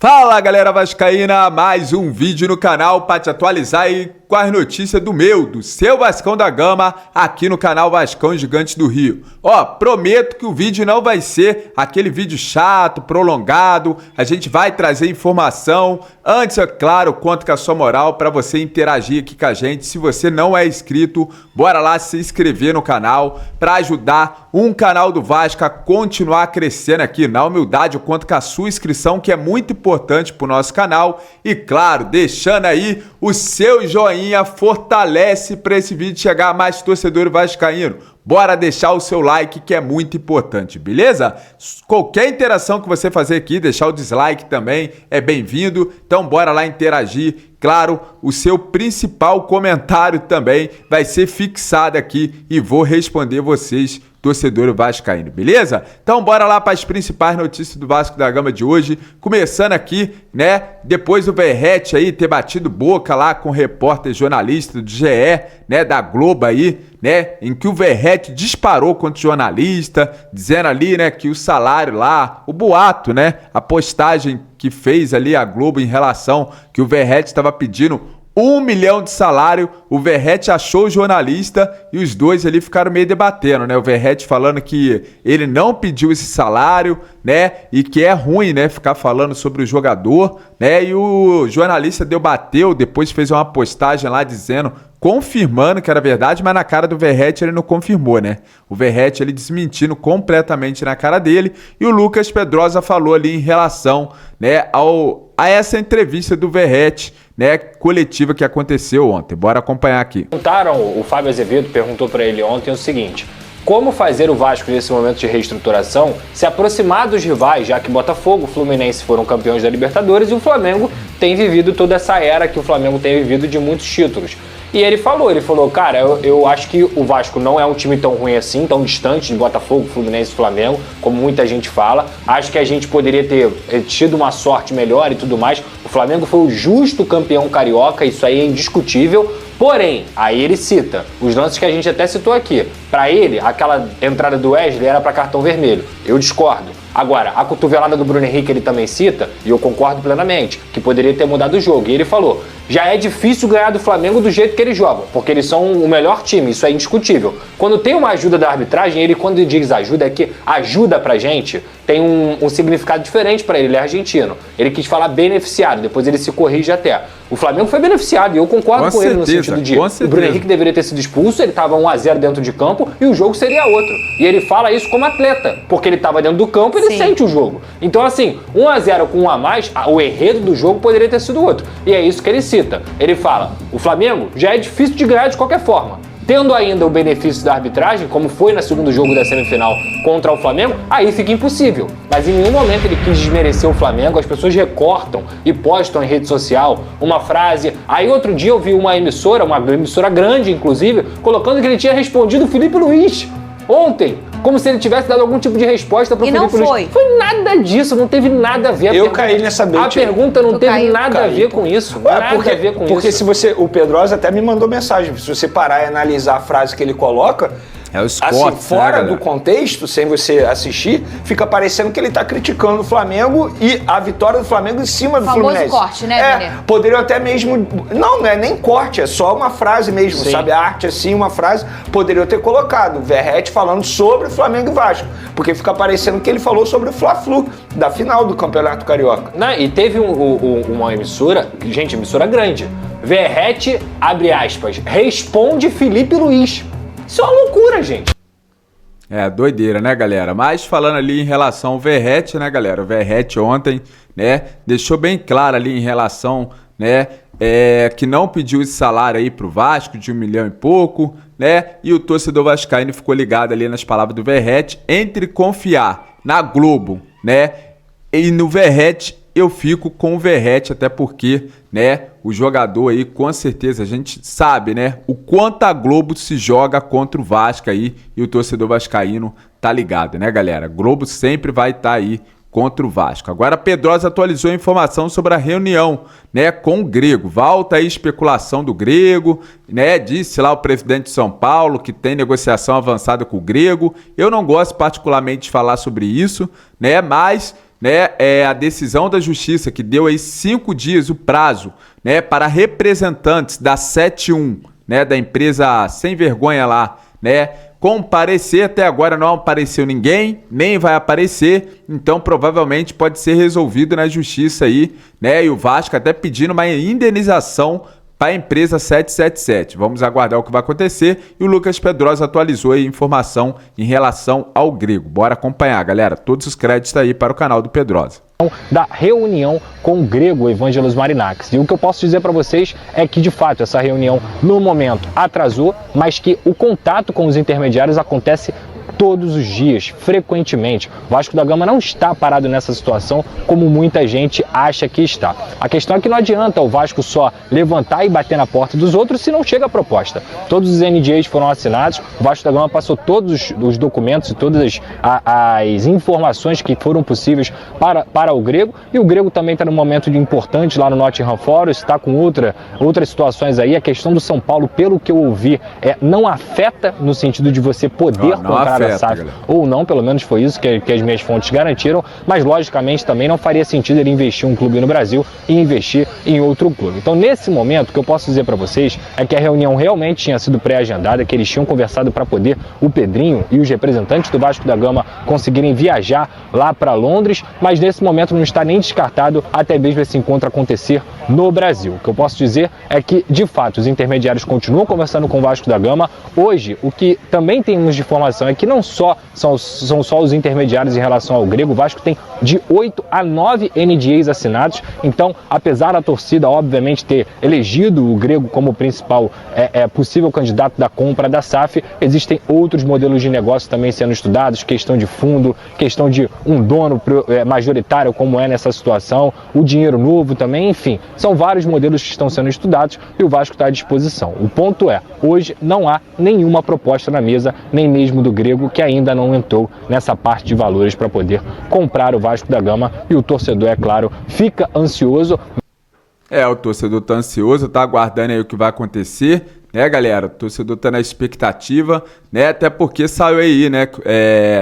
Fala galera vascaína, mais um vídeo no canal para te atualizar aí com as notícias do seu Vascão da Gama aqui no canal Vascão Gigantes do Rio. Ó, prometo que o vídeo não vai ser aquele vídeo chato, prolongado, a gente vai trazer informação. Antes, é claro, conto com a sua moral para você interagir aqui com a gente. Se você não é inscrito, bora lá se inscrever no canal para ajudar um canal do Vasco a continuar crescendo aqui. Na humildade, eu conto com a sua inscrição, que é muito importante para o nosso canal. E claro, deixando aí o seu joinha, fortalece para esse vídeo chegar a mais torcedor vascaíno. Bora deixar o seu like, que é muito importante, beleza? Qualquer interação que você fazer aqui, deixar o dislike também é bem-vindo. Então bora lá interagir. Claro, o seu principal comentário também vai ser fixado aqui e vou responder vocês, torcedor vascaíno, beleza? Então bora lá para as principais notícias do Vasco da Gama de hoje, começando aqui, né, depois do Verratti aí ter batido boca lá com o repórter jornalista do GE, né, da Globo aí, né, em que o Verratti disparou contra o jornalista, dizendo ali, né, que o salário lá, o boato, né, a postagem que fez ali a Globo em relação que o Verratti estava pedindo 1 milhão de salário, o Verratti achou o jornalista e os dois ali ficaram meio debatendo, né? O Verratti falando que ele não pediu esse salário, né? E que é ruim, né? Ficar falando sobre o jogador, né? E o jornalista debateu, depois fez uma postagem lá dizendo, confirmando que era verdade, mas na cara do Verratti ele não confirmou, né? O Verratti ele desmentindo completamente na cara dele, e o Lucas Pedrosa falou ali em relação, né, a essa entrevista do Verratti, né, coletiva que aconteceu ontem. Bora acompanhar aqui. O Fábio Azevedo perguntou para ele ontem o seguinte: como fazer o Vasco nesse momento de reestruturação se aproximar dos rivais, já que Botafogo e Fluminense foram campeões da Libertadores e o Flamengo tem vivido toda essa era que o Flamengo tem vivido de muitos títulos. E ele falou, cara, eu acho que o Vasco não é um time tão ruim assim, tão distante de Botafogo, Fluminense e Flamengo, como muita gente fala. Acho que a gente poderia ter tido uma sorte melhor e tudo mais. O Flamengo foi o justo campeão carioca, isso aí é indiscutível. Porém, aí ele cita os lances que a gente até citou aqui. Para ele, aquela entrada do Wesley era para cartão vermelho. Eu discordo. Agora, a cotovelada do Bruno Henrique ele também cita, e eu concordo plenamente, que poderia ter mudado o jogo. E ele falou, já é difícil ganhar do Flamengo do jeito que eles jogam, porque eles são o melhor time, isso é indiscutível. Quando tem uma ajuda da arbitragem, ele quando diz ajuda, é que ajuda pra gente, tem um significado diferente para ele é argentino. Ele quis falar beneficiado, depois ele se corrige até. O Flamengo foi beneficiado, e eu concordo com ele no sentido de o Bruno Henrique deveria ter sido expulso, ele estava 1-0 dentro de campo, e o jogo seria outro. E ele fala isso como atleta, porque ele estava dentro do campo e ele sente o jogo. Então assim, 1-0 com 1 a mais, o enredo do jogo poderia ter sido outro. E é isso que ele cita. Ele fala, o Flamengo já é difícil de ganhar de qualquer forma. Tendo ainda o benefício da arbitragem, como foi no segundo jogo da semifinal contra o Flamengo, aí fica impossível. Mas em nenhum momento ele quis desmerecer o Flamengo, as pessoas recortam e postam em rede social uma frase. Aí outro dia eu vi uma emissora grande inclusive, colocando que ele tinha respondido o Felipe Luiz ontem, como se ele tivesse dado algum tipo de resposta para o Felipe Luiz. Não foi nada disso, não teve nada a ver. Eu caí nessa bait. A pergunta não teve nada a ver com isso. Porque se você, o Pedrosa até me mandou mensagem, se você parar e analisar a frase que ele coloca, é o Scott, assim, fora né, do contexto, sem você assistir, fica parecendo que ele tá criticando o Flamengo e a vitória do Flamengo em cima do Fluminense. Famoso corte, né, Vini? Poderiam até mesmo... Não é nem corte, é só uma frase mesmo, Sim. sabe? A arte assim, uma frase, poderiam ter colocado o Verratti falando sobre Flamengo e Vasco, porque fica parecendo que ele falou sobre o Fla-Flu, da final do Campeonato Carioca. Não, e teve uma emissora, gente, emissora grande, Verratti, abre aspas, responde Felipe Luiz. Isso é uma loucura, gente. É, doideira, né, galera? Mas falando ali em relação ao Verratti, né, galera? O Verratti ontem, né, deixou bem claro ali em relação, né, que não pediu esse salário aí pro Vasco de 1 milhão e pouco, né? E o torcedor vascaíno ficou ligado ali nas palavras do Verratti, entre confiar na Globo, né, e no Verratti. Eu fico com o Verratti, até porque, né, o jogador aí, com certeza, a gente sabe, né, o quanto a Globo se joga contra o Vasco aí, e o torcedor vascaíno tá ligado, né, galera? Globo sempre vai estar aí contra o Vasco. Agora a Pedrosa atualizou a informação sobre a reunião, né, com o Grego. Volta aí especulação do Grego, né, disse lá o presidente de São Paulo que tem negociação avançada com o Grego. Eu não gosto particularmente de falar sobre isso, né, mas né, a decisão da justiça que deu aí 5 dias o prazo, né, para representantes da 71, né, da empresa sem vergonha lá, né, comparecer. Até agora não apareceu ninguém, nem vai aparecer, então provavelmente pode ser resolvido na justiça aí, né, e o Vasco até pedindo uma indenização para a empresa 777. Vamos aguardar o que vai acontecer. E o Lucas Pedrosa atualizou aí informação em relação ao Grego. Bora acompanhar, galera. Todos os créditos aí para o canal do Pedrosa. Da reunião com o Grego Evangelos Marinakis. E o que eu posso dizer para vocês é que, de fato, essa reunião, no momento, atrasou, mas que o contato com os intermediários acontece todos os dias, frequentemente. O Vasco da Gama não está parado nessa situação como muita gente acha que está. A questão é que não adianta o Vasco só levantar e bater na porta dos outros se não chega a proposta. Todos os NDAs foram assinados, o Vasco da Gama passou todos os documentos e todas as informações que foram possíveis para o Grego, e o Grego também está num momento importante lá no Nottingham Forest, está com outras situações aí. A questão do São Paulo, pelo que eu ouvi, não afeta no sentido de você poder comprar a SAF ou não, pelo menos foi isso que as minhas fontes garantiram, mas logicamente também não faria sentido ele investir em um clube no Brasil e investir em outro clube. Então, nesse momento, o que eu posso dizer para vocês é que a reunião realmente tinha sido pré-agendada, que eles tinham conversado para poder o Pedrinho e os representantes do Vasco da Gama conseguirem viajar lá para Londres, mas nesse momento não está nem descartado até mesmo esse encontro acontecer no Brasil. O que eu posso dizer é que, de fato, os intermediários continuam conversando com o Vasco da Gama. Hoje, o que também temos de informação é que não são só os intermediários em relação ao Grego. O Vasco tem de 8 a 9 NDAs assinados, então, apesar da torcida, obviamente, ter elegido o Grego como principal possível candidato da compra da SAF, existem outros modelos de negócio também sendo estudados, questão de fundo, questão de um dono majoritário, como nessa situação, o dinheiro novo também, enfim, são vários modelos que estão sendo estudados e o Vasco está à disposição. O ponto é, hoje não há nenhuma proposta na mesa, nem mesmo do Grego, que ainda não entrou nessa parte de valores para poder comprar o Vasco da Gama, e o torcedor, é claro, fica ansioso. O torcedor tá ansioso, tá aguardando aí o que vai acontecer, né, galera? O torcedor tá na expectativa, né, até porque saiu aí, né,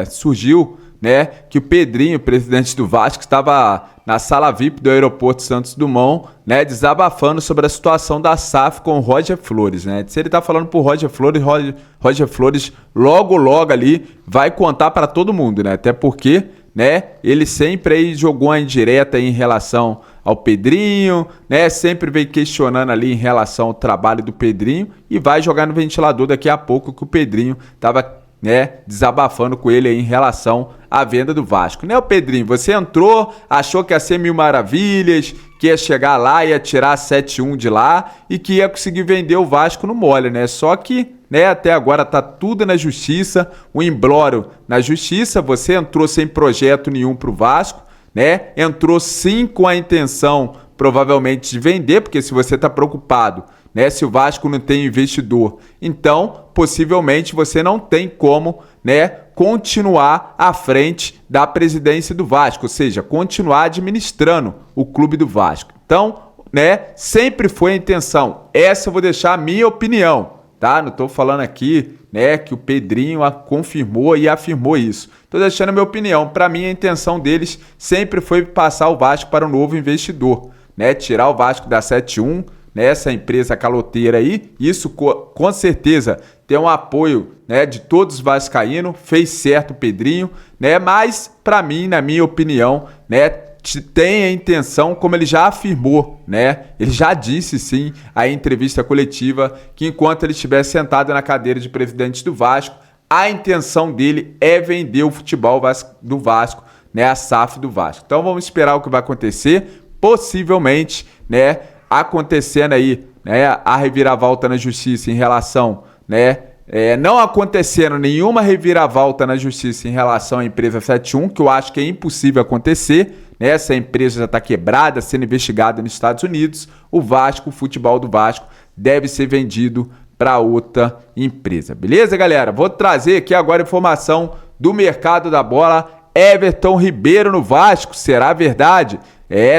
surgiu, né, que o Pedrinho, presidente do Vasco, estava na sala VIP do aeroporto Santos Dumont, né, desabafando sobre a situação da SAF com o Roger Flores, né? Se ele tá falando pro Roger Flores logo ali vai contar para todo mundo, né? Até porque, né, ele sempre aí jogou uma indireta em relação ao Pedrinho, né? Sempre vem questionando ali em relação ao trabalho do Pedrinho e vai jogar no ventilador daqui a pouco que o Pedrinho tava, né, desabafando com ele aí em relação à venda do Vasco, né? O Pedrinho, você entrou, achou que ia ser mil maravilhas, que ia chegar lá, ia tirar a 7-1 de lá e que ia conseguir vender o Vasco no mole, né? Só que, né, até agora tá tudo na justiça, o imbróglio na justiça. Você entrou sem projeto nenhum pro Vasco, né? Entrou sim com a intenção provavelmente de vender, porque se você tá preocupado, né, se o Vasco não tem investidor, então possivelmente você não tem como, né, continuar à frente da presidência do Vasco, ou seja, continuar administrando o clube do Vasco. Então, né, sempre foi a intenção. Essa eu vou deixar a minha opinião, tá? Não tô falando aqui, né, que o Pedrinho confirmou e afirmou isso. Tô deixando a minha opinião. Para mim, a intenção deles sempre foi passar o Vasco para um novo investidor, né, tirar o Vasco da 7-1, nessa empresa caloteira aí. Isso com certeza tem um apoio, né, de todos os vascaínos. Fez certo o Pedrinho, né, mas para mim, na minha opinião, né, tem a intenção, como ele já afirmou, né, ele já disse sim a entrevista coletiva que enquanto ele estiver sentado na cadeira de presidente do Vasco, a intenção dele é vender o futebol do Vasco, né, a SAF do Vasco. Então vamos esperar o que vai acontecer, possivelmente, né, acontecendo aí, né, a reviravolta na justiça em relação, né, não acontecendo nenhuma reviravolta na justiça em relação à empresa 71, que eu acho que é impossível acontecer, né, essa empresa já está quebrada, sendo investigada nos Estados Unidos, o Vasco, o futebol do Vasco deve ser vendido para outra empresa, beleza, galera? Vou trazer aqui agora informação do mercado da bola. Everton Ribeiro no Vasco, será verdade?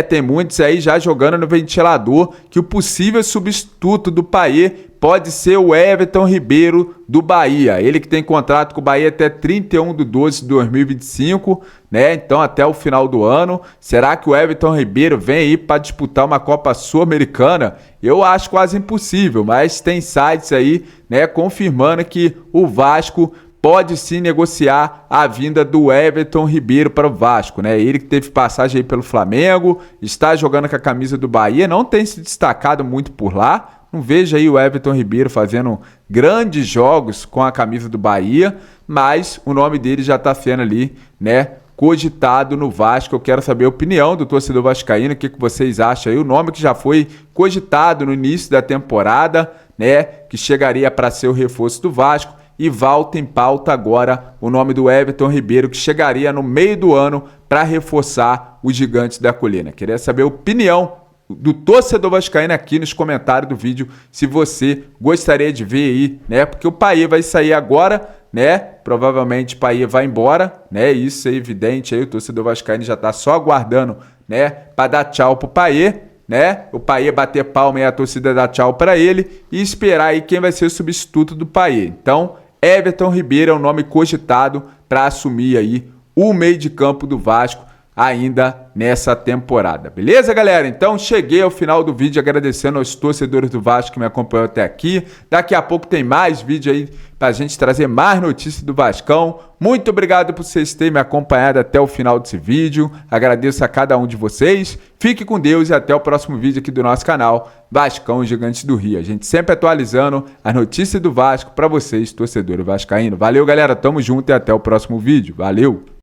Tem muitos aí já jogando no ventilador que o possível substituto do Payet pode ser o Everton Ribeiro do Bahia. Ele que tem contrato com o Bahia até 31/12/2025, né? Então até o final do ano. Será que o Everton Ribeiro vem aí para disputar uma Copa Sul-Americana? Eu acho quase impossível, mas tem sites aí, né, confirmando que o Vasco pode sim negociar a vinda do Everton Ribeiro para o Vasco, né? Ele que teve passagem aí pelo Flamengo, está jogando com a camisa do Bahia, não tem se destacado muito por lá. Não vejo aí o Everton Ribeiro fazendo grandes jogos com a camisa do Bahia, mas o nome dele já está sendo ali, né, cogitado no Vasco. Eu quero saber a opinião do torcedor vascaíno, o que vocês acham aí. O nome que já foi cogitado no início da temporada, né, que chegaria para ser o reforço do Vasco. E volta em pauta agora o nome do Everton Ribeiro, que chegaria no meio do ano para reforçar os Gigantes da Colina. Queria saber a opinião do torcedor vascaíno aqui nos comentários do vídeo, se você gostaria de ver aí, né? Porque o Payet vai sair agora, né? Provavelmente o Payet vai embora, né? Isso é evidente aí, o torcedor vascaíno já tá só aguardando, né, para dar tchau pro Payet, né? O Payet bater palma e a torcida dar tchau para ele e esperar aí quem vai ser o substituto do Payet. Então, Everton Ribeiro é o nome cogitado para assumir aí o meio de campo do Vasco ainda nessa temporada. Beleza, galera? Então cheguei ao final do vídeo agradecendo aos torcedores do Vasco que me acompanham até aqui. Daqui a pouco tem mais vídeo aí pra gente trazer mais notícias do Vascão. Muito obrigado por vocês terem me acompanhado até o final desse vídeo. Agradeço a cada um de vocês. Fique com Deus e até o próximo vídeo aqui do nosso canal Vascão Gigantes do Rio. A gente sempre atualizando as notícias do Vasco pra vocês, torcedores vascaínos. Valeu, galera. Tamo junto e até o próximo vídeo. Valeu!